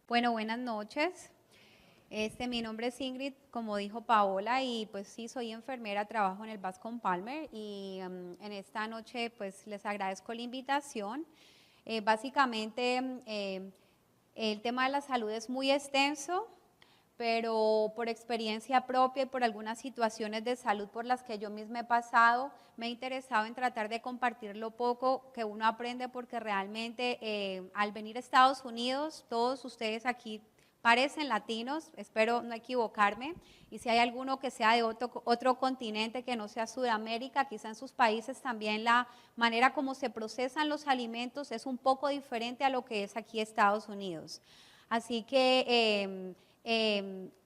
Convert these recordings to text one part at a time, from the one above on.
Bueno, buenas noches. Mi nombre es Ingrid, como dijo Paola, y pues sí, soy enfermera, trabajo en el Bascom Palmer y en esta noche pues les agradezco la invitación. Básicamente el tema de la salud es muy extenso, pero por experiencia propia y por algunas situaciones de salud por las que yo misma he pasado, me he interesado en tratar de compartir lo poco que uno aprende, porque realmente al venir a Estados Unidos, todos ustedes aquí parecen latinos, espero no equivocarme, y si hay alguno que sea de otro continente que no sea Sudamérica, quizá en sus países también la manera como se procesan los alimentos es un poco diferente a lo que es aquí Estados Unidos. Así que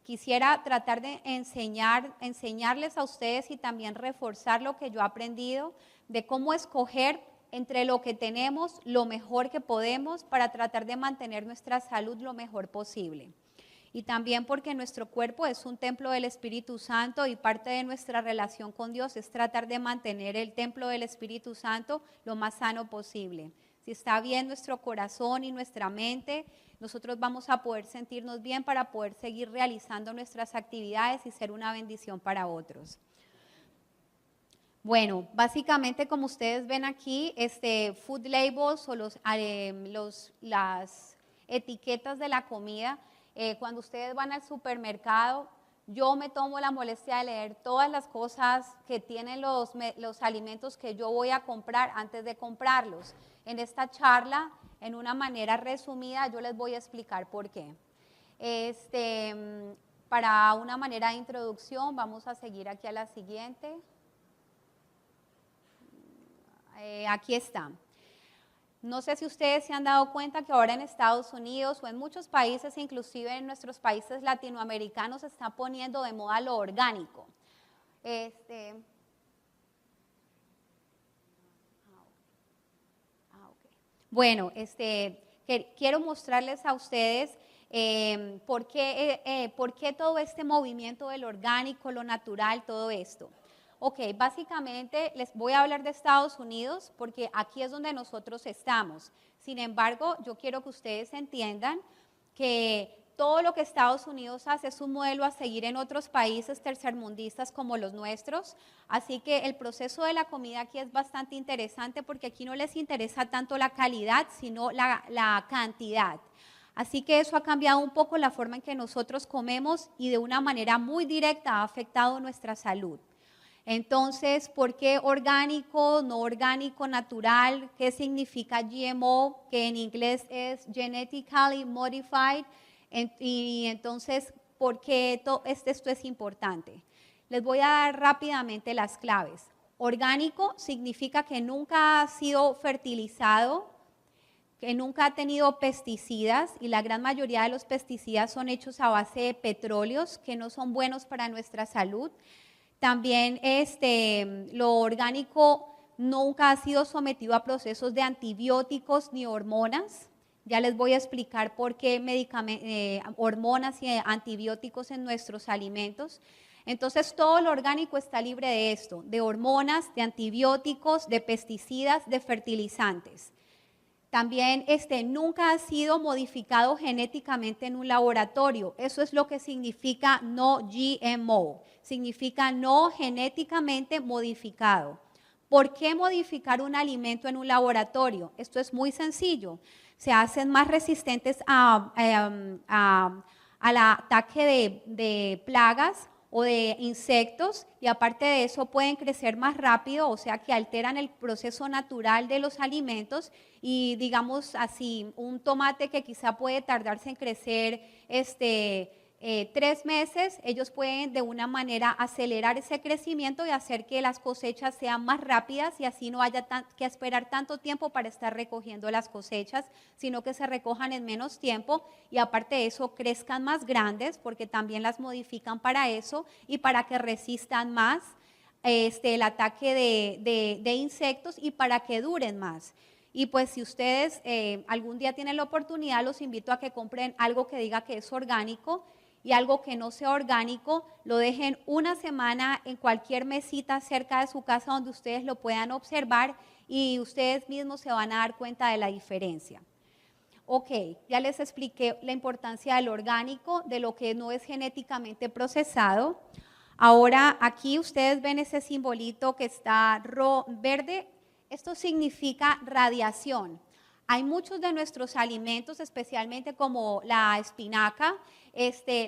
quisiera tratar de enseñarles a ustedes y también reforzar lo que yo he aprendido de cómo escoger entre lo que tenemos lo mejor que podemos para tratar de mantener nuestra salud lo mejor posible. Y también porque nuestro cuerpo es un templo del Espíritu Santo y parte de nuestra relación con Dios es tratar de mantener el templo del Espíritu Santo lo más sano posible. Si está bien nuestro corazón y nuestra mente, nosotros vamos a poder sentirnos bien para poder seguir realizando nuestras actividades y ser una bendición para otros. Bueno, básicamente como ustedes ven aquí, food labels o las etiquetas de la comida, cuando ustedes van al supermercado, yo me tomo la molestia de leer todas las cosas que tienen los alimentos que yo voy a comprar antes de comprarlos. En esta charla, en una manera resumida, yo les voy a explicar por qué. Para una manera de introducción, vamos a seguir aquí a la siguiente. Aquí está. No sé si ustedes se han dado cuenta que ahora en Estados Unidos o en muchos países, inclusive en nuestros países latinoamericanos, se está poniendo de moda lo orgánico. Bueno, quiero mostrarles a ustedes por qué todo este movimiento del orgánico, lo natural, todo esto. Ok, básicamente les voy a hablar de Estados Unidos porque aquí es donde nosotros estamos. Sin embargo, yo quiero que ustedes entiendan que todo lo que Estados Unidos hace es un modelo a seguir en otros países tercermundistas como los nuestros. Así que el proceso de la comida aquí es bastante interesante porque aquí no les interesa tanto la calidad, sino la cantidad. Así que eso ha cambiado un poco la forma en que nosotros comemos y de una manera muy directa ha afectado nuestra salud. Entonces, ¿por qué orgánico, no orgánico, natural? ¿Qué significa GMO? Que en inglés es Genetically Modified. Y entonces, ¿por qué esto es importante? Les voy a dar rápidamente las claves. Orgánico significa que nunca ha sido fertilizado, que nunca ha tenido pesticidas, y la gran mayoría de los pesticidas son hechos a base de petróleos que no son buenos para nuestra salud. También lo orgánico nunca ha sido sometido a procesos de antibióticos ni hormonas. Ya les voy a explicar por qué hormonas y antibióticos en nuestros alimentos. Entonces todo lo orgánico está libre de esto, de hormonas, de antibióticos, de pesticidas, de fertilizantes. También nunca ha sido modificado genéticamente en un laboratorio. Eso es lo que significa no GMO. Significa no genéticamente modificado. ¿Por qué modificar un alimento en un laboratorio? Esto es muy sencillo. Se hacen más resistentes al ataque de plagas o de insectos, y aparte de eso pueden crecer más rápido, o sea que alteran el proceso natural de los alimentos. Y digamos así, un tomate que quizá puede tardarse en crecer 3 meses, ellos pueden de una manera acelerar ese crecimiento y hacer que las cosechas sean más rápidas, y así no haya que esperar tanto tiempo para estar recogiendo las cosechas, sino que se recojan en menos tiempo, y aparte de eso crezcan más grandes porque también las modifican para eso y para que resistan más el ataque de insectos y para que duren más. Y pues si ustedes algún día tienen la oportunidad, los invito a que compren algo que diga que es orgánico, y algo que no sea orgánico lo dejen una semana en cualquier mesita cerca de su casa donde ustedes lo puedan observar, y ustedes mismos se van a dar cuenta de la diferencia. Ok, ya les expliqué la importancia del orgánico, de lo que no es genéticamente procesado. Ahora aquí ustedes ven ese simbolito que está verde. Esto significa radiación. Hay muchos de nuestros alimentos, especialmente como la espinaca,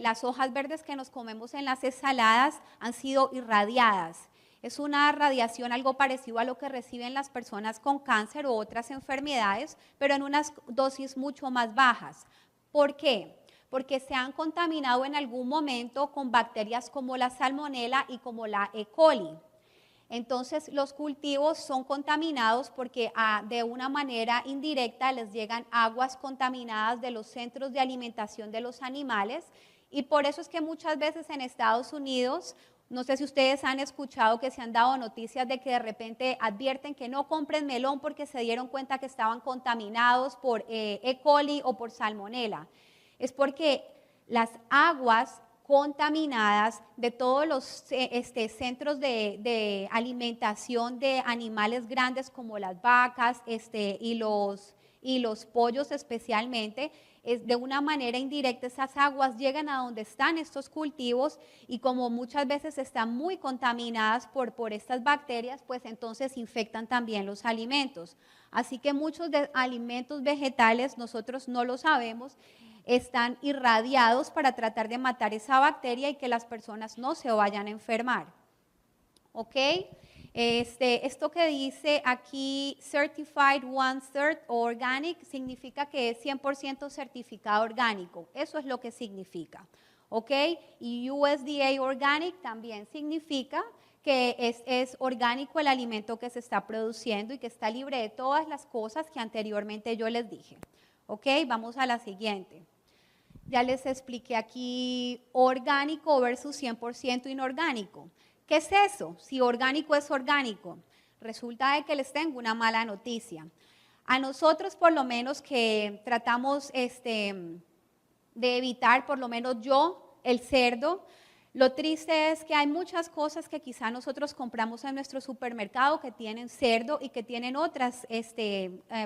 las hojas verdes que nos comemos en las ensaladas han sido irradiadas. Es una radiación algo parecido a lo que reciben las personas con cáncer u otras enfermedades, pero en unas dosis mucho más bajas. ¿Por qué? Porque se han contaminado en algún momento con bacterias como la salmonela y como la E. coli. Entonces los cultivos son contaminados porque de una manera indirecta les llegan aguas contaminadas de los centros de alimentación de los animales, y por eso es que muchas veces en Estados Unidos, no sé si ustedes han escuchado que se han dado noticias de que de repente advierten que no compren melón porque se dieron cuenta que estaban contaminados por E. coli o por salmonela. Es porque las aguas contaminadas de todos los centros de alimentación de animales grandes como las vacas y los pollos especialmente, de una manera indirecta esas aguas llegan a donde están estos cultivos, y como muchas veces están muy contaminadas por estas bacterias, pues entonces infectan también los alimentos. Así que muchos alimentos vegetales, nosotros no lo sabemos, están irradiados para tratar de matar esa bacteria y que las personas no se vayan a enfermar. ¿Ok? Esto que dice aquí, Certified 1/3 Organic, significa que es 100% certificado orgánico. Eso es lo que significa. ¿Ok? Y USDA Organic también significa que es orgánico el alimento que se está produciendo y que está libre de todas las cosas que anteriormente yo les dije. ¿Ok? Vamos a la siguiente. Ya les expliqué aquí orgánico versus 100% inorgánico. ¿Qué es eso? Si orgánico es orgánico. Resulta de que les tengo una mala noticia. A nosotros, por lo menos, que tratamos de evitar, por lo menos yo, el cerdo, lo triste es que hay muchas cosas que quizá nosotros compramos en nuestro supermercado que tienen cerdo y que tienen otros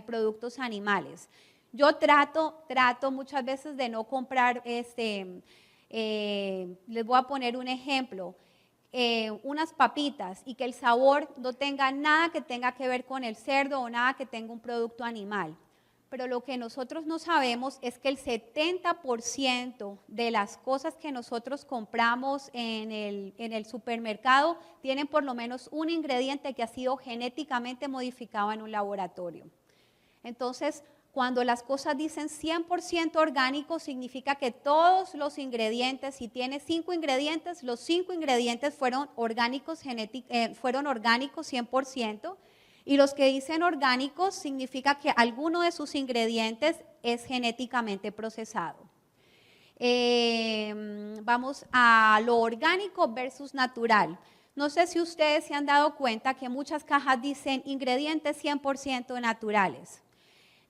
productos animales. Yo trato muchas veces de no comprar, les voy a poner un ejemplo, unas papitas y que el sabor no tenga nada que tenga que ver con el cerdo o nada que tenga un producto animal. Pero lo que nosotros no sabemos es que el 70% de las cosas que nosotros compramos en el supermercado tienen por lo menos un ingrediente que ha sido genéticamente modificado en un laboratorio. Entonces, cuando las cosas dicen 100% orgánico, significa que todos los ingredientes, si tiene 5 ingredientes, los 5 ingredientes fueron orgánicos 100%, y los que dicen orgánicos significa que alguno de sus ingredientes es genéticamente procesado. Vamos a lo orgánico versus natural. No sé si ustedes se han dado cuenta que muchas cajas dicen ingredientes 100% naturales.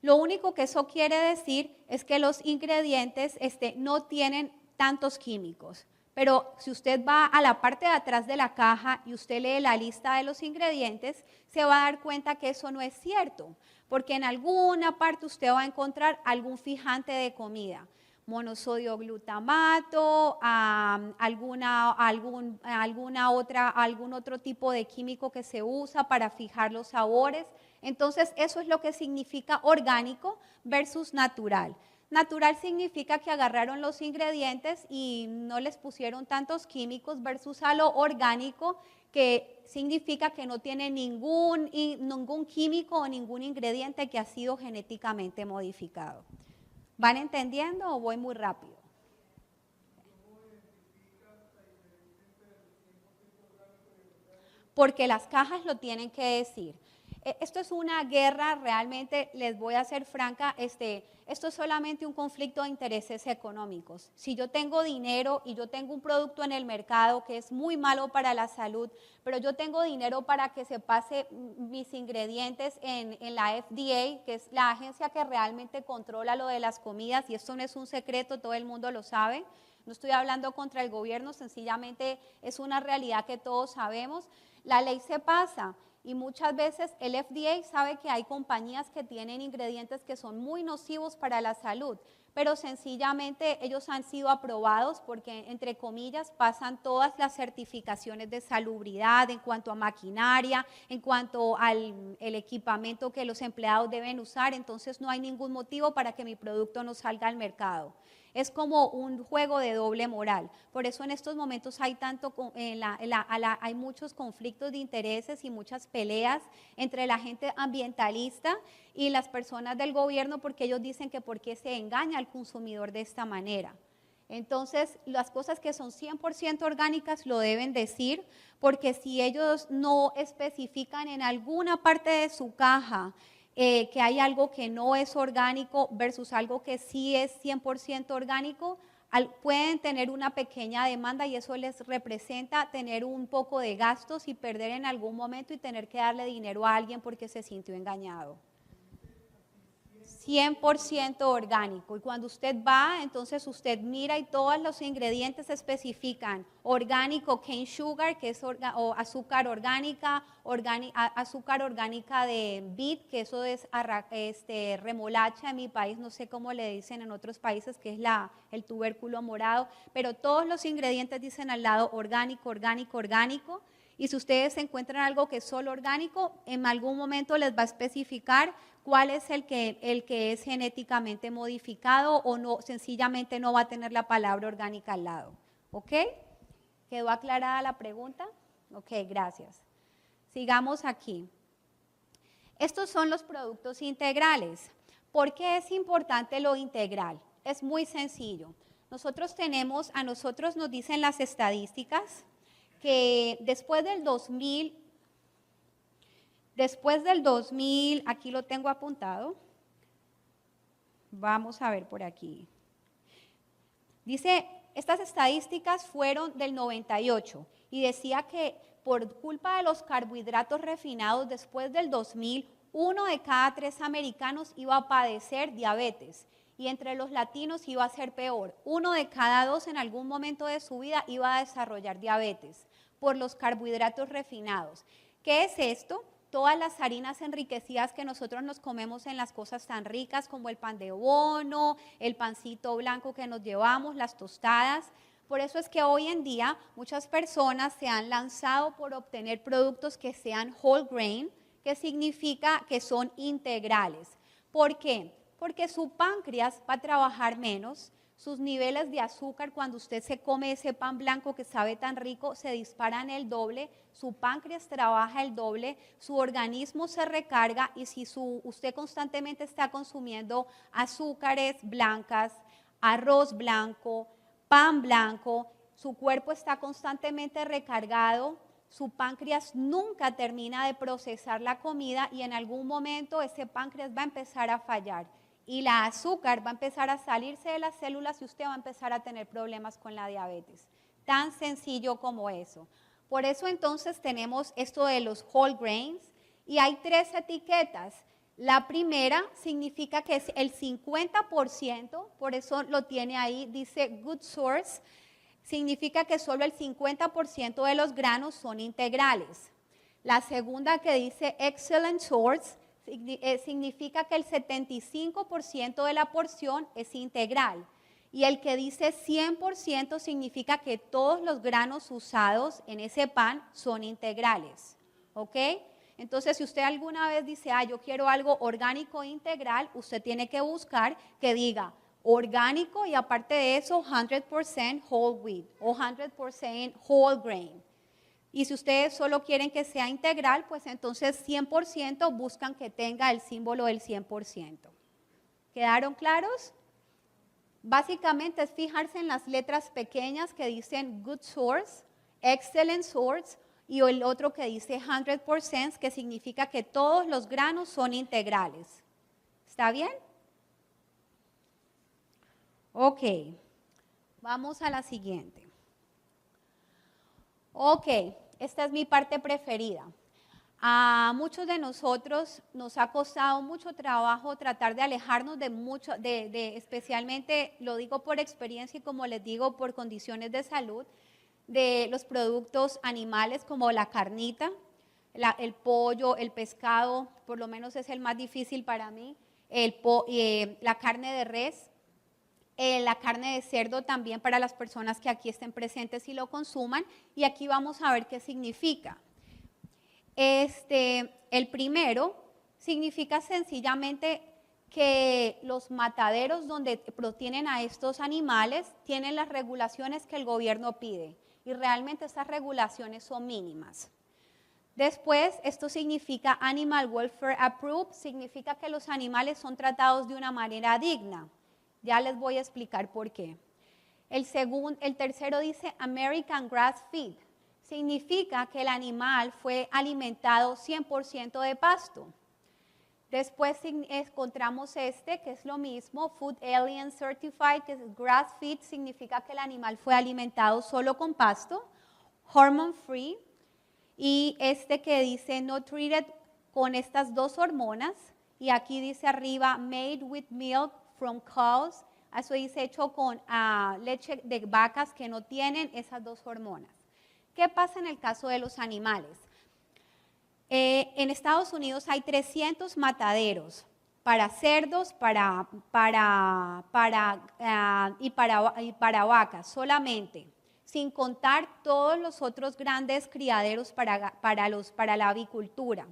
Lo único que eso quiere decir es que los ingredientes no tienen tantos químicos. Pero si usted va a la parte de atrás de la caja y usted lee la lista de los ingredientes, se va a dar cuenta que eso no es cierto, porque en alguna parte usted va a encontrar algún fijante de comida, monosodio glutamato, algún otro tipo de químico que se usa para fijar los sabores. Entonces, eso es lo que significa orgánico versus natural. Natural significa que agarraron los ingredientes y no les pusieron tantos químicos, versus a lo orgánico, que significa que no tiene ningún químico o ningún ingrediente que ha sido genéticamente modificado. ¿Van entendiendo o voy muy rápido? Porque las cajas lo tienen que decir. Esto es una guerra, realmente les voy a ser franca, esto es solamente un conflicto de intereses económicos. Si yo tengo dinero y yo tengo un producto en el mercado que es muy malo para la salud, pero yo tengo dinero para que se pase mis ingredientes en la FDA, que es la agencia que realmente controla lo de las comidas, y esto no es un secreto, todo el mundo lo sabe. No estoy hablando contra el gobierno, sencillamente es una realidad que todos sabemos. La ley se pasa Y muchas veces el FDA sabe que hay compañías que tienen ingredientes que son muy nocivos para la salud, pero sencillamente ellos han sido aprobados porque, entre comillas, pasan todas las certificaciones de salubridad en cuanto a maquinaria, en cuanto al el equipamiento que los empleados deben usar, entonces no hay ningún motivo para que mi producto no salga al mercado. Es como un juego de doble moral. Por eso en estos momentos hay hay muchos conflictos de intereses y muchas peleas entre la gente ambientalista y las personas del gobierno, porque ellos dicen que por qué se engaña al consumidor de esta manera. Entonces, las cosas que son 100% orgánicas lo deben decir, porque si ellos no especifican en alguna parte de su caja que hay algo que no es orgánico versus algo que sí es 100% orgánico, pueden tener una pequeña demanda y eso les representa tener un poco de gastos y perder en algún momento y tener que darle dinero a alguien porque se sintió engañado. 100% orgánico. Y cuando usted va, entonces usted mira y todos los ingredientes especifican orgánico cane sugar, que es azúcar orgánica, azúcar orgánica de beet, que eso es remolacha en mi país, no sé cómo le dicen en otros países, que es el tubérculo morado, pero todos los ingredientes dicen al lado orgánico, orgánico, orgánico. Y si ustedes encuentran algo que es solo orgánico, en algún momento les va a especificar cuál es el que es genéticamente modificado o no, sencillamente no va a tener la palabra orgánica al lado. ¿Ok? ¿Quedó aclarada la pregunta? Ok, gracias. Sigamos aquí. Estos son los productos integrales. ¿Por qué es importante lo integral? Es muy sencillo. A nosotros nos dicen las estadísticas que después del 2000, aquí lo tengo apuntado, vamos a ver por aquí. Dice, estas estadísticas fueron del 98 y decía que por culpa de los carbohidratos refinados después del 2000, 1 de cada 3 americanos iba a padecer diabetes. Y entre los latinos iba a ser peor. 1 de cada 2 en algún momento de su vida iba a desarrollar diabetes por los carbohidratos refinados. ¿Qué es esto? Todas las harinas enriquecidas que nosotros nos comemos en las cosas tan ricas como el pan de bono, el pancito blanco que nos llevamos, las tostadas. Por eso es que hoy en día muchas personas se han lanzado por obtener productos que sean whole grain, que significa que son integrales. ¿Por qué? Porque su páncreas va a trabajar menos, sus niveles de azúcar cuando usted se come ese pan blanco que sabe tan rico se disparan el doble, su páncreas trabaja el doble, su organismo se recarga y si usted constantemente está consumiendo azúcares blancas, arroz blanco, pan blanco, su cuerpo está constantemente recargado, su páncreas nunca termina de procesar la comida y en algún momento ese páncreas va a empezar a fallar. Y la azúcar va a empezar a salirse de las células y usted va a empezar a tener problemas con la diabetes. Tan sencillo como eso. Por eso entonces tenemos esto de los whole grains y hay 3 etiquetas. La primera significa que es el 50%, por eso lo tiene ahí, dice good source, significa que solo el 50% de los granos son integrales. La segunda que dice excellent source, significa que el 75% de la porción es integral. Y el que dice 100% significa que todos los granos usados en ese pan son integrales. ¿Ok? Entonces, si usted alguna vez dice, yo quiero algo orgánico e integral, usted tiene que buscar que diga orgánico y aparte de eso, 100% whole wheat o 100% whole grain. Y si ustedes solo quieren que sea integral, pues entonces 100% buscan que tenga el símbolo del 100%. ¿Quedaron claros? Básicamente es fijarse en las letras pequeñas que dicen good source, excellent source y el otro que dice 100%, que significa que todos los granos son integrales. ¿Está bien? Ok, vamos a la siguiente. Ok. Esta es mi parte preferida. A muchos de nosotros nos ha costado mucho trabajo tratar de alejarnos especialmente, lo digo por experiencia y como les digo, por condiciones de salud, de los productos animales como la carnita. el pollo, el pescado, por lo menos es el más difícil para mí, la carne de res, la carne de cerdo también para las personas que aquí estén presentes y lo consuman, y aquí vamos a ver qué significa. El primero significa sencillamente que los mataderos donde tienen a estos animales tienen las regulaciones que el gobierno pide, y realmente estas regulaciones son mínimas. Después, esto significa Animal Welfare Approved, significa que los animales son tratados de una manera digna. Ya les voy a explicar por qué. El tercero dice American Grass Feed, significa que el animal fue alimentado 100% de pasto. Después encontramos que es lo mismo, Food Alien Certified, que es Grass Feed, significa que el animal fue alimentado solo con pasto. Hormone Free, y que dice no treated con estas dos hormonas, y aquí dice arriba made with milk from cows, eso dice hecho con leche de vacas que no tienen esas dos hormonas. ¿Qué pasa en el caso de los animales? En Estados Unidos hay 300 mataderos para cerdos y para vacas solamente, sin contar todos los otros grandes criaderos para la avicultura.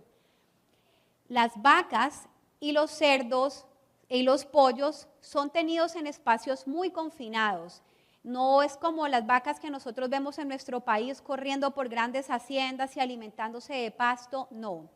Las vacas y los cerdos y los pollos son tenidos en espacios muy confinados. No es como las vacas que nosotros vemos en nuestro país corriendo por grandes haciendas y alimentándose de pasto, no.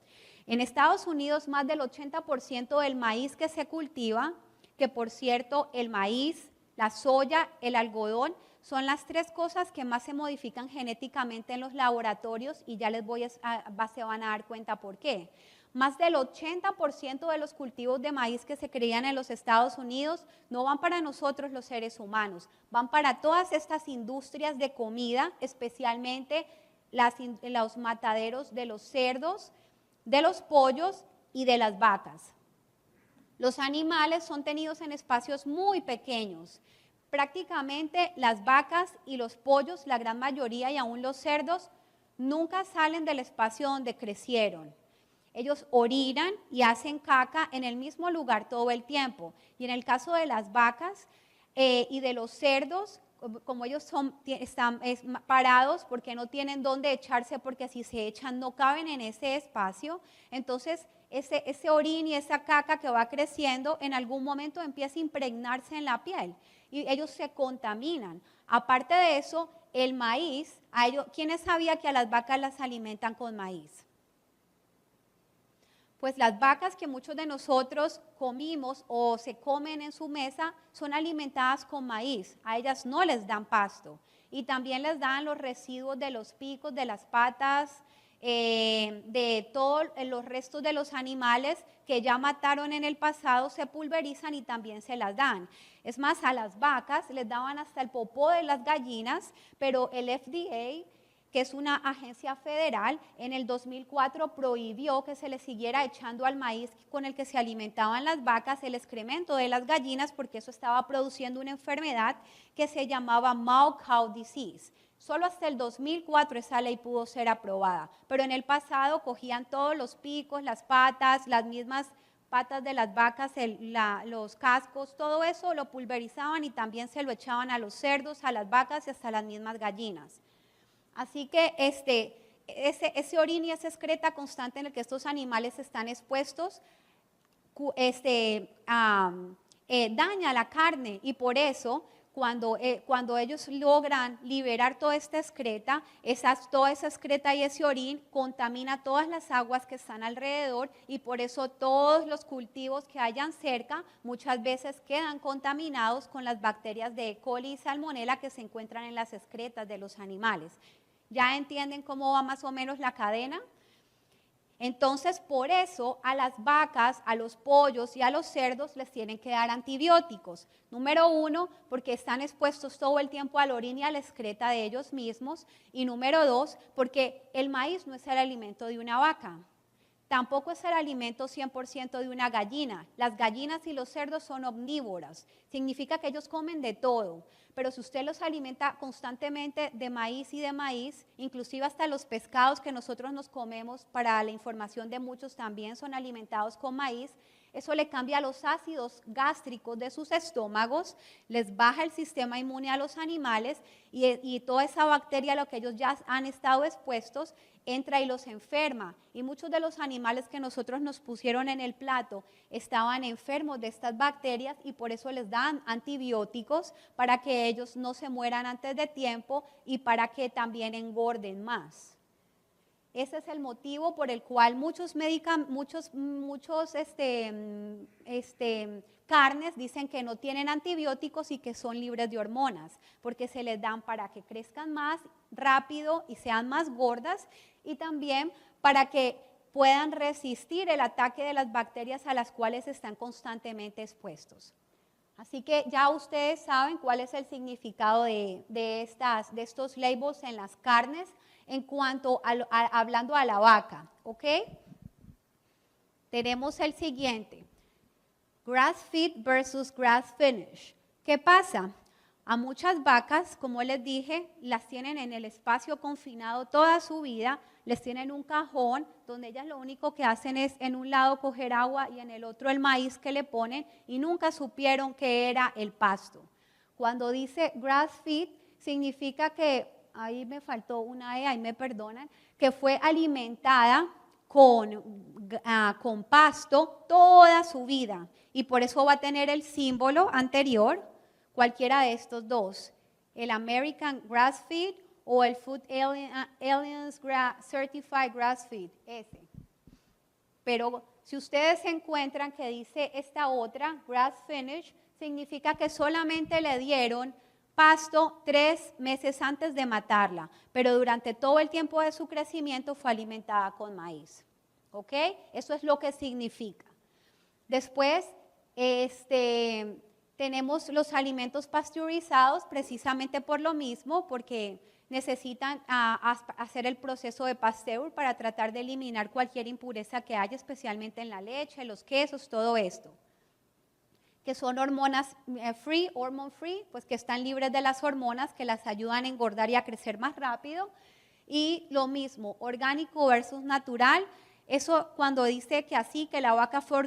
En Estados Unidos más del 80% del maíz que se cultiva, que por cierto el maíz, la soya, el algodón, son las tres cosas que más se modifican genéticamente en los laboratorios, y ya se van a dar cuenta por qué. Más del 80% de los cultivos de maíz que se crían en los Estados Unidos no van para nosotros los seres humanos, van para todas estas industrias de comida, especialmente los mataderos de los cerdos, de los pollos y de las vacas. Los animales son tenidos en espacios muy pequeños. Prácticamente las vacas y los pollos, la gran mayoría, y aún los cerdos, nunca salen del espacio donde crecieron. Ellos orinan y hacen caca en el mismo lugar todo el tiempo. Y en el caso de las vacas y de los cerdos, como ellos están parados porque no tienen dónde echarse, porque si se echan no caben en ese espacio, entonces ese orín y esa caca que va creciendo en algún momento empieza a impregnarse en la piel y ellos se contaminan. Aparte de eso, el maíz, ¿quiénes sabían que a las vacas las alimentan con maíz? Pues las vacas que muchos de nosotros comimos o se comen en su mesa son alimentadas con maíz, a ellas no les dan pasto, y también les dan los residuos de los picos, de las patas, de todos los restos de los animales que ya mataron en el pasado, se pulverizan y también se las dan. Es más, a las vacas les daban hasta el popó de las gallinas, pero el FDA, que es una agencia federal, en el 2004 prohibió que se le siguiera echando al maíz con el que se alimentaban las vacas el excremento de las gallinas, porque eso estaba produciendo una enfermedad que se llamaba Mad Cow Disease. Solo hasta el 2004 esa ley pudo ser aprobada, pero en el pasado cogían todos los picos, las patas, las mismas patas de las vacas, los cascos, todo eso lo pulverizaban y también se lo echaban a los cerdos, a las vacas y hasta a las mismas gallinas. Así que ese orín y esa excreta constante en el que estos animales están expuestos daña la carne, y por eso cuando ellos logran liberar toda esta excreta, toda esa excreta y ese orín contamina todas las aguas que están alrededor, y por eso todos los cultivos que hayan cerca muchas veces quedan contaminados con las bacterias de E. coli y Salmonella que se encuentran en las excretas de los animales. ¿Ya entienden cómo va más o menos la cadena? Entonces, por eso a las vacas, a los pollos y a los cerdos les tienen que dar antibióticos. Número 1, porque están expuestos todo el tiempo al orín y a la excreta de ellos mismos. Y número 2, porque el maíz no es el alimento de una vaca. Tampoco es el alimento 100% de una gallina. Las gallinas y los cerdos son omnívoros. Significa que ellos comen de todo. Pero si usted los alimenta constantemente de maíz y de maíz, inclusive hasta los pescados que nosotros nos comemos, para la información de muchos también son alimentados con maíz, eso le cambia los ácidos gástricos de sus estómagos, les baja el sistema inmune a los animales y toda esa bacteria a la que ellos ya han estado expuestos entra y los enferma. Y muchos de los animales que nosotros nos pusieron en el plato estaban enfermos de estas bacterias y por eso les dan antibióticos para que ellos no se mueran antes de tiempo y para que también engorden más. Ese es el motivo por el cual muchos carnes dicen que no tienen antibióticos y que son libres de hormonas, porque se les dan para que crezcan más rápido y sean más gordas y también para que puedan resistir el ataque de las bacterias a las cuales están constantemente expuestos. Así que ya ustedes saben cuál es el significado de estos labels en las carnes en cuanto hablando a la vaca, ¿ok? Tenemos el siguiente, grass feed versus grass finish. ¿Qué pasa? A muchas vacas, como les dije, las tienen en el espacio confinado toda su vida, les tienen un cajón donde ellas lo único que hacen es en un lado coger agua y en el otro el maíz que le ponen y nunca supieron que era el pasto. Cuando dice grass feed, significa que, ahí me faltó una E, ahí me perdonan, que fue alimentada con pasto toda su vida y por eso va a tener el símbolo anterior, cualquiera de estos dos, el American Grass Feed o el Food Alliance Certified Grass Feed, ese. Pero si ustedes encuentran que dice esta otra, Grass Finish, significa que solamente le dieron pasto 3 meses antes de matarla, pero durante todo el tiempo de su crecimiento fue alimentada con maíz. ¿Ok? Eso es lo que significa. Después, tenemos los alimentos pasteurizados precisamente por lo mismo, porque necesitan hacer el proceso de Pasteur para tratar de eliminar cualquier impureza que haya, especialmente en la leche, los quesos, todo esto. Que son hormonas free, hormone free, pues que están libres de las hormonas que las ayudan a engordar y a crecer más rápido. Y lo mismo, orgánico versus natural. Eso cuando dice que así, que la vaca fue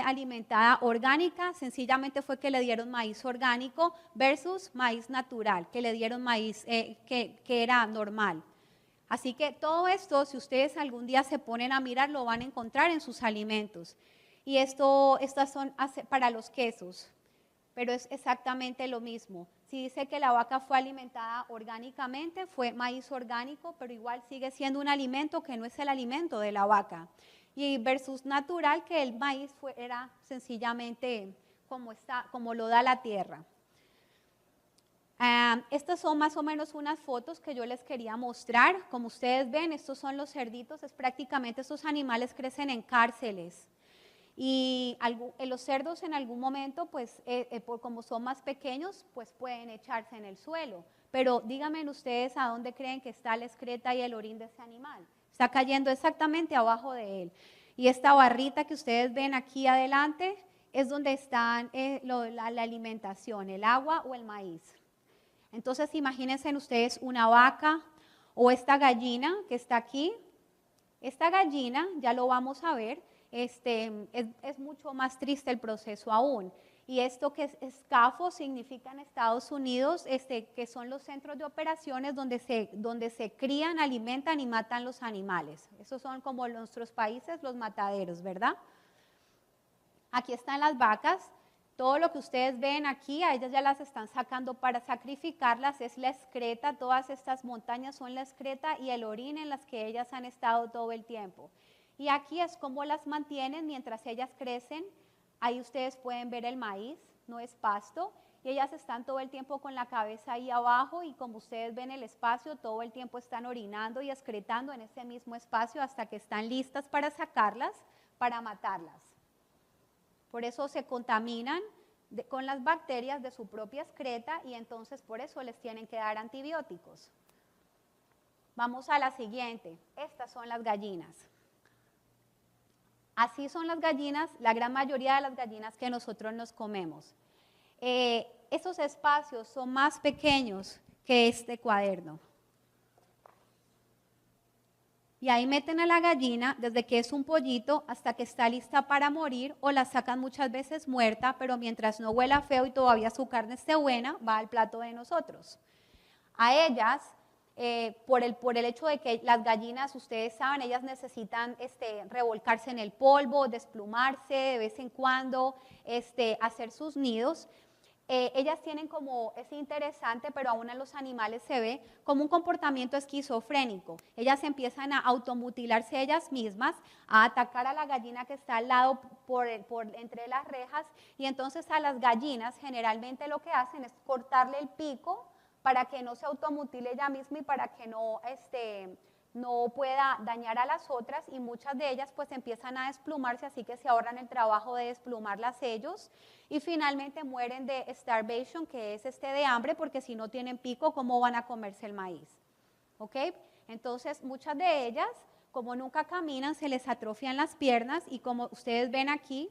alimentada orgánica, sencillamente fue que le dieron maíz orgánico versus maíz natural, que le dieron maíz que era normal. Así que todo esto, si ustedes algún día se ponen a mirar, lo van a encontrar en sus alimentos. Y estas son para los quesos, pero es exactamente lo mismo. Si dice que la vaca fue alimentada orgánicamente, fue maíz orgánico, pero igual sigue siendo un alimento que no es el alimento de la vaca. Y versus natural, que el maíz era sencillamente como lo da la tierra. Estas son más o menos unas fotos que yo les quería mostrar. Como ustedes ven, estos son los cerditos, prácticamente estos animales crecen en cárceles. Y los cerdos en algún momento, pues como son más pequeños, pues pueden echarse en el suelo. Pero díganme ustedes a dónde creen que está la excreta y el orín de ese animal. Está cayendo exactamente abajo de él. Y esta barrita que ustedes ven aquí adelante es donde está la alimentación, el agua o el maíz. Entonces imagínense ustedes una vaca o esta gallina que está aquí. Esta gallina, ya lo vamos a ver, es mucho más triste el proceso aún. Y esto que es SCAFO significa en Estados Unidos, que son los centros de operaciones donde se crían, alimentan y matan los animales. Esos son como en nuestros países los mataderos, ¿verdad? Aquí están las vacas. Todo lo que ustedes ven aquí, a ellas ya las están sacando para sacrificarlas, es la excreta, todas estas montañas son la excreta y el orín en las que ellas han estado todo el tiempo. Y aquí es como las mantienen mientras ellas crecen. Ahí ustedes pueden ver el maíz, no es pasto, y ellas están todo el tiempo con la cabeza ahí abajo y como ustedes ven el espacio, todo el tiempo están orinando y excretando en ese mismo espacio hasta que están listas para sacarlas, para matarlas. Por eso se contaminan con las bacterias de su propia excreta y entonces por eso les tienen que dar antibióticos. Vamos a la siguiente. Estas son las gallinas. Así son las gallinas, la gran mayoría de las gallinas que nosotros nos comemos. Esos espacios son más pequeños que este cuaderno. Y ahí meten a la gallina desde que es un pollito hasta que está lista para morir, o la sacan muchas veces muerta, pero mientras no huela feo y todavía su carne esté buena, va al plato de nosotros. A ellas, por el hecho de que las gallinas, ustedes saben, ellas necesitan revolcarse en el polvo, desplumarse de vez en cuando, hacer sus nidos. Ellas tienen como, es interesante, pero aún en los animales se ve como un comportamiento esquizofrénico. Ellas empiezan a automutilarse ellas mismas, a atacar a la gallina que está al lado entre las rejas, y entonces a las gallinas generalmente lo que hacen es cortarle el pico para que no se automutile ella misma y para que no pueda dañar a las otras, y muchas de ellas pues empiezan a desplumarse, así que se ahorran el trabajo de desplumarlas ellos, y finalmente mueren de starvation, que es de hambre, porque si no tienen pico, ¿cómo van a comerse el maíz? ¿Ok? Entonces muchas de ellas, como nunca caminan, se les atrofian las piernas, y como ustedes ven aquí,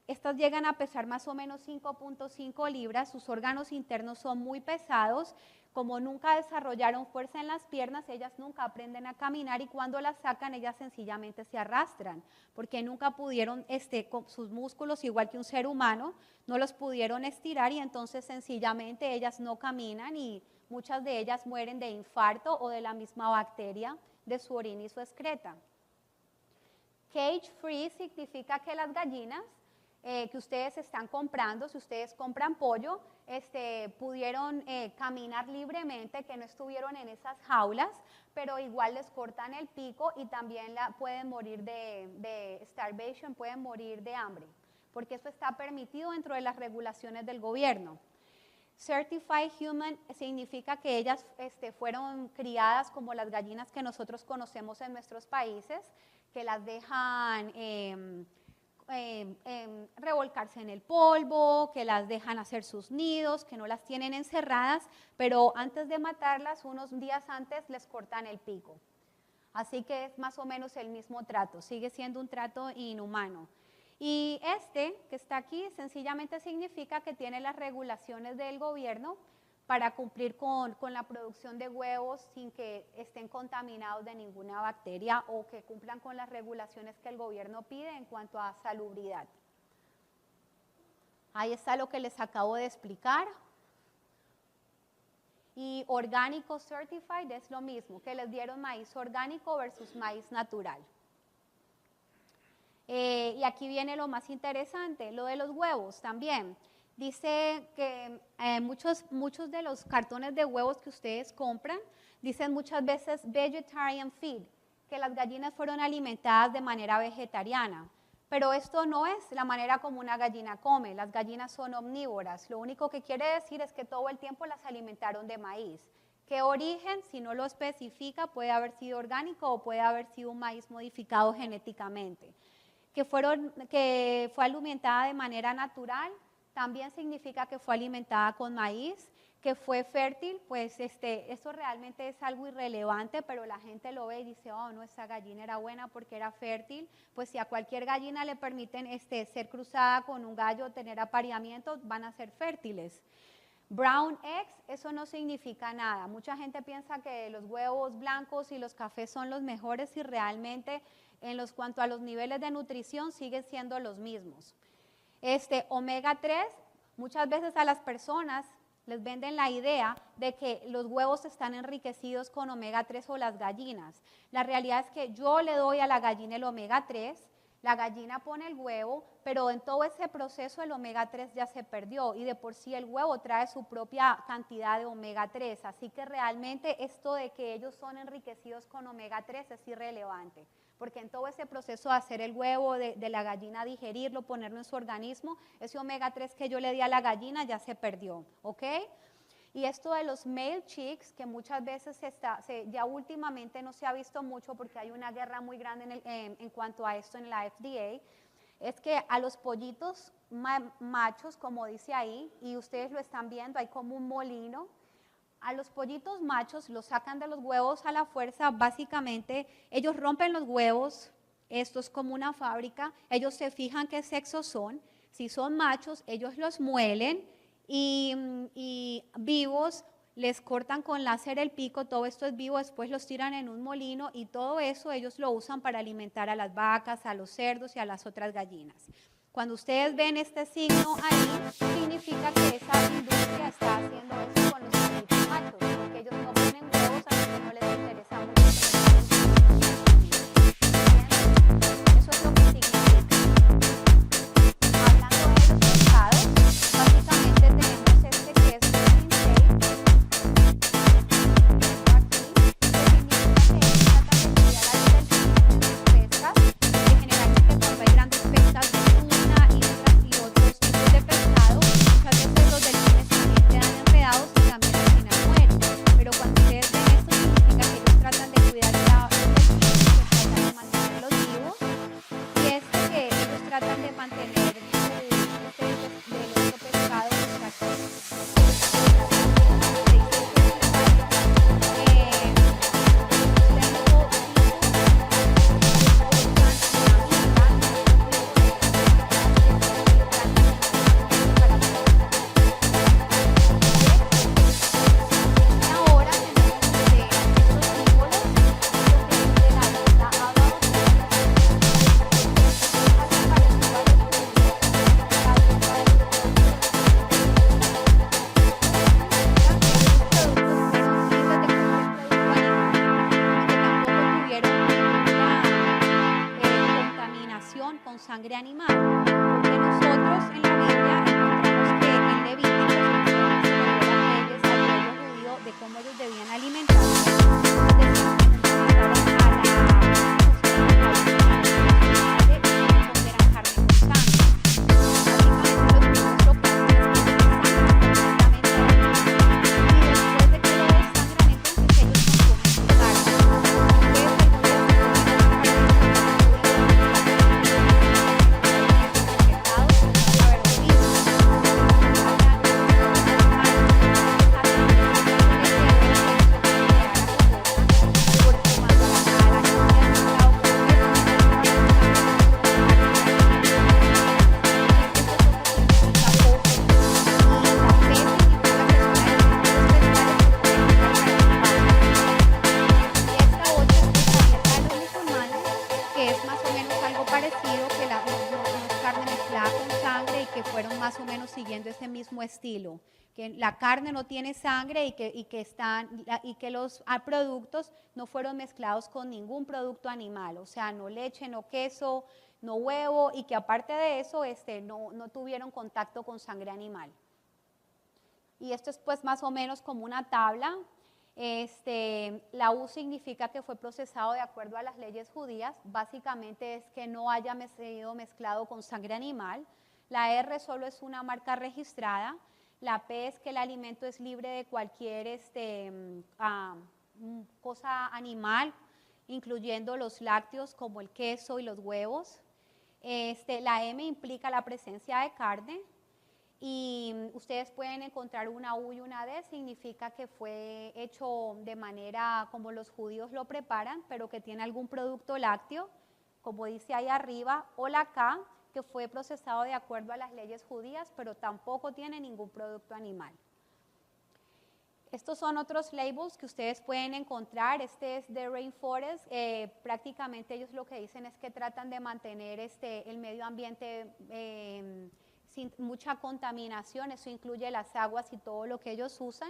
estas llegan a pesar más o menos 5.5 libras, sus órganos internos son muy pesados, como nunca desarrollaron fuerza en las piernas, ellas nunca aprenden a caminar, y cuando las sacan ellas sencillamente se arrastran, porque nunca pudieron, con sus músculos, igual que un ser humano, no los pudieron estirar, y entonces sencillamente ellas no caminan, y muchas de ellas mueren de infarto o de la misma bacteria de su orina y su excreta. Cage free significa que las gallinas que ustedes están comprando, si ustedes compran pollo, pudieron caminar libremente, que no estuvieron en esas jaulas, pero igual les cortan el pico y también pueden morir de starvation, pueden morir de hambre, porque eso está permitido dentro de las regulaciones del gobierno. Certified Human significa que ellas fueron criadas como las gallinas que nosotros conocemos en nuestros países, que las dejan revolcarse en el polvo, que las dejan hacer sus nidos, que no las tienen encerradas, pero antes de matarlas, unos días antes, les cortan el pico. Así que es más o menos el mismo trato, sigue siendo un trato inhumano. Y que está aquí, sencillamente significa que tiene las regulaciones del gobierno para cumplir con la producción de huevos sin que estén contaminados de ninguna bacteria, o que cumplan con las regulaciones que el gobierno pide en cuanto a salubridad. Ahí está lo que les acabo de explicar. Y orgánico certified es lo mismo, que les dieron maíz orgánico versus maíz natural. Y aquí viene lo más interesante, lo de los huevos también. Dice que muchos de los cartones de huevos que ustedes compran, dicen muchas veces vegetarian feed, que las gallinas fueron alimentadas de manera vegetariana. Pero esto no es la manera como una gallina come, las gallinas son omnívoras. Lo único que quiere decir es que todo el tiempo las alimentaron de maíz. ¿Qué origen? Si no lo especifica, puede haber sido orgánico o puede haber sido un maíz modificado genéticamente. Que fue alimentada de manera natural, también significa que fue alimentada con maíz. Que fue fértil, pues eso realmente es algo irrelevante, pero la gente lo ve y dice, oh, no, esa gallina era buena porque era fértil. Pues si a cualquier gallina le permiten ser cruzada con un gallo, tener apareamiento, van a ser fértiles. Brown eggs, eso no significa nada. Mucha gente piensa que los huevos blancos y los cafés son los mejores, y realmente cuanto a los niveles de nutrición siguen siendo los mismos. Omega 3, muchas veces a las personas les venden la idea de que los huevos están enriquecidos con omega 3 o las gallinas. La realidad es que yo le doy a la gallina el omega 3, la gallina pone el huevo, pero en todo ese proceso el omega 3 ya se perdió, y de por sí el huevo trae su propia cantidad de omega 3, así que realmente esto de que ellos son enriquecidos con omega 3 es irrelevante, porque en todo ese proceso de hacer el huevo, de la gallina digerirlo, ponerlo en su organismo, ese omega 3 que yo le di a la gallina ya se perdió, ¿ok? Y esto de los male chicks, que muchas veces ya últimamente no se ha visto mucho porque hay una guerra muy grande en cuanto a esto en la FDA, es que a los pollitos machos, como dice ahí, y ustedes lo están viendo, hay como un molino. A los pollitos machos los sacan de los huevos a la fuerza, básicamente ellos rompen los huevos, Esto es como una fábrica. Ellos se fijan qué sexo son. Si son machos, ellos los muelen y vivos les cortan con láser el pico. Todo esto es vivo, después los tiran en un molino y todo eso ellos lo usan para alimentar a las vacas, a los cerdos y a las otras gallinas. Cuando ustedes ven este signo ahí, significa que esa industria está haciendo eso con los pollitos machos, porque ellos no ponen huevos, a los que no les interesa mucho. Eso es lo que significa. Hablando de los pescados, básicamente tenemos este que es breeding stage. Aquí, que significa que ellos tratan de cuidar la vida del pescas, que generalmente cuando hay grandes pescas de tuna y otros tipos de pescado, muchas veces los delfines también quedan enredados y también al final mueren. Pero cuando ustedes ven esto, significa que ellos tratan de cuidar los delfines, que tratan de mantenerlos vivos, y este que ellos tratan de mantener del otro pescado, ahora tenemos estos símbolos, lo que dice la isla Abajo. Contaminación con sangre animal, porque nosotros en la Biblia encontramos que en Levítico se las leyes al pueblo judío de cómo ellos debían alimentarse. Fueron más o menos siguiendo ese mismo estilo, que la carne no tiene sangre y que los productos no fueron mezclados con ningún producto animal, o sea, no leche, no queso, no huevo, y que aparte de eso no tuvieron contacto con sangre animal. Y esto es pues más o menos como una tabla. La U significa que fue procesado de acuerdo a las leyes judías, básicamente es que no haya sido mezclado con sangre animal. La R solo es una marca registrada. La P es que el alimento es libre de cualquier cosa animal, incluyendo los lácteos como el queso y los huevos. La M implica la presencia de carne. Y ustedes pueden encontrar una U y una D, significa que fue hecho de manera como los judíos lo preparan, pero que tiene algún producto lácteo, como dice ahí arriba, o la K, que fue procesado de acuerdo a las leyes judías, pero tampoco tiene ningún producto animal. Estos son otros labels que ustedes pueden encontrar. Este es de Rainforest. Prácticamente ellos lo que dicen es que tratan de mantener el medio ambiente sin mucha contaminación. Eso incluye las aguas y todo lo que ellos usan.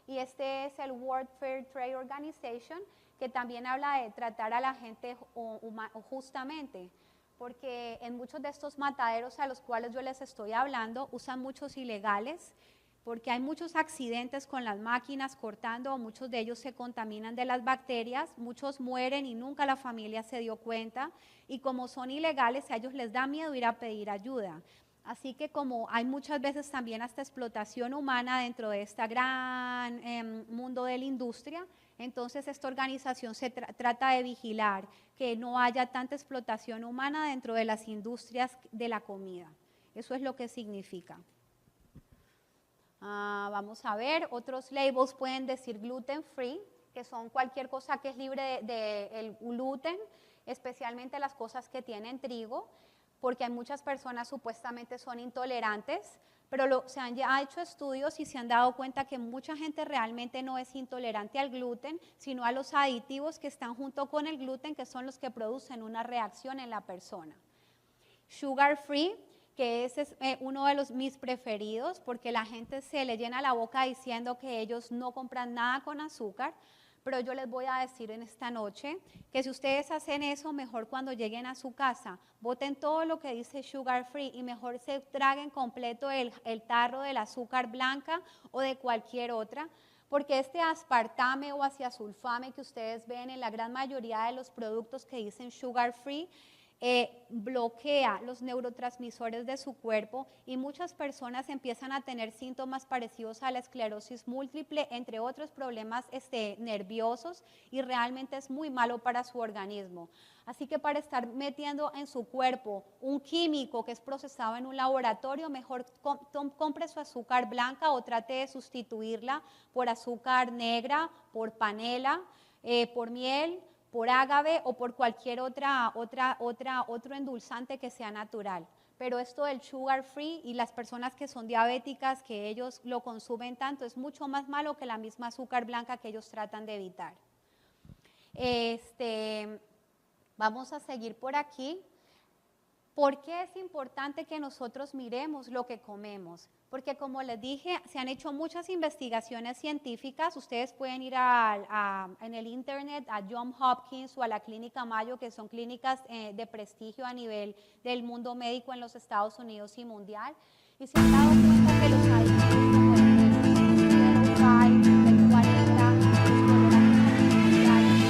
Y este es el World Fair Trade Organization, que también habla de tratar a la gente justamente, porque en muchos de estos mataderos a los cuales yo les estoy hablando, usan muchos ilegales, porque hay muchos accidentes con las máquinas cortando, muchos de ellos se contaminan de las bacterias, muchos mueren y nunca la familia se dio cuenta, y como son ilegales, a ellos les da miedo ir a pedir ayuda. Así que como hay muchas veces también hasta explotación humana dentro de este gran mundo de la industria, entonces esta organización se trata de vigilar que no haya tanta explotación humana dentro de las industrias de la comida. Eso es lo que significa. Vamos a ver, otros labels pueden decir gluten free, que son cualquier cosa que es libre del gluten. especialmente las cosas que tienen trigo, porque hay muchas personas supuestamente son intolerantes, pero se han ya hecho estudios y se han dado cuenta que mucha gente realmente no es intolerante al gluten, sino a los aditivos que están junto con el gluten, que son los que producen una reacción en la persona. Sugar free, que ese es uno de mis preferidos, porque la gente se le llena la boca diciendo que ellos no compran nada con azúcar, pero yo les voy a decir en esta noche que si ustedes hacen eso, mejor cuando lleguen a su casa, boten todo lo que dice sugar free y mejor se traguen completo el tarro del azúcar blanca o de cualquier otra, porque este aspartame o aciasulfame que ustedes ven en la gran mayoría de los productos que dicen sugar free, bloquea los neurotransmisores de su cuerpo y muchas personas empiezan a tener síntomas parecidos a la esclerosis múltiple, entre otros problemas nerviosos, y realmente es muy malo para su organismo. Así que para estar metiendo en su cuerpo un químico que es procesado en un laboratorio, mejor compre su azúcar blanca o trate de sustituirla por azúcar negra, por panela, por miel, por ágave o por cualquier otro endulzante que sea natural. Pero esto del sugar free y las personas que son diabéticas, que ellos lo consumen tanto, es mucho más malo que la misma azúcar blanca que ellos tratan de evitar. Vamos a seguir por aquí. ¿Por qué es importante que nosotros miremos lo que comemos? Porque como les dije, se han hecho muchas investigaciones científicas. Ustedes pueden ir en el internet a Johns Hopkins o a la Clínica Mayo, que son clínicas de prestigio a nivel del mundo médico en los Estados Unidos y mundial. Y se han dado cuenta que los aditivos como el 0,5, el 40, los colorantes artificiales,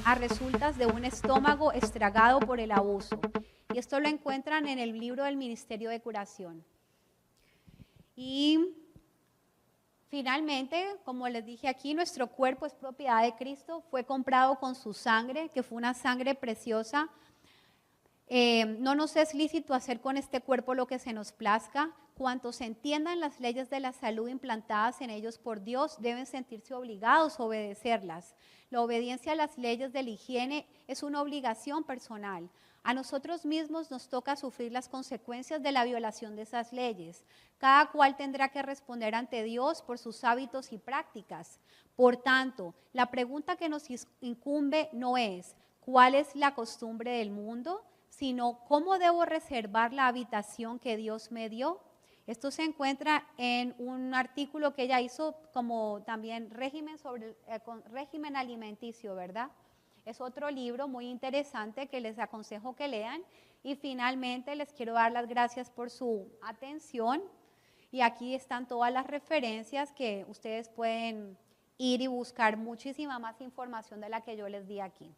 a resultas de un estómago estragado por el abuso. Y esto lo encuentran en el libro del Ministerio de Curación. Y finalmente, como les dije aquí, nuestro cuerpo es propiedad de Cristo, fue comprado con su sangre, que fue una sangre preciosa. No nos es lícito hacer con este cuerpo lo que se nos plazca. Cuantos entiendan las leyes de la salud implantadas en ellos por Dios deben sentirse obligados a obedecerlas. La obediencia a las leyes de la higiene es una obligación personal. A nosotros mismos nos toca sufrir las consecuencias de la violación de esas leyes. Cada cual tendrá que responder ante Dios por sus hábitos y prácticas. Por tanto, la pregunta que nos incumbe no es ¿cuál es la costumbre del mundo?, sino ¿cómo debo reservar la habitación que Dios me dio? Esto se encuentra en un artículo que ella hizo como también régimen alimenticio, ¿verdad? Es otro libro muy interesante que les aconsejo que lean. Y finalmente les quiero dar las gracias por su atención. Y aquí están todas las referencias que ustedes pueden ir y buscar muchísima más información de la que yo les di aquí.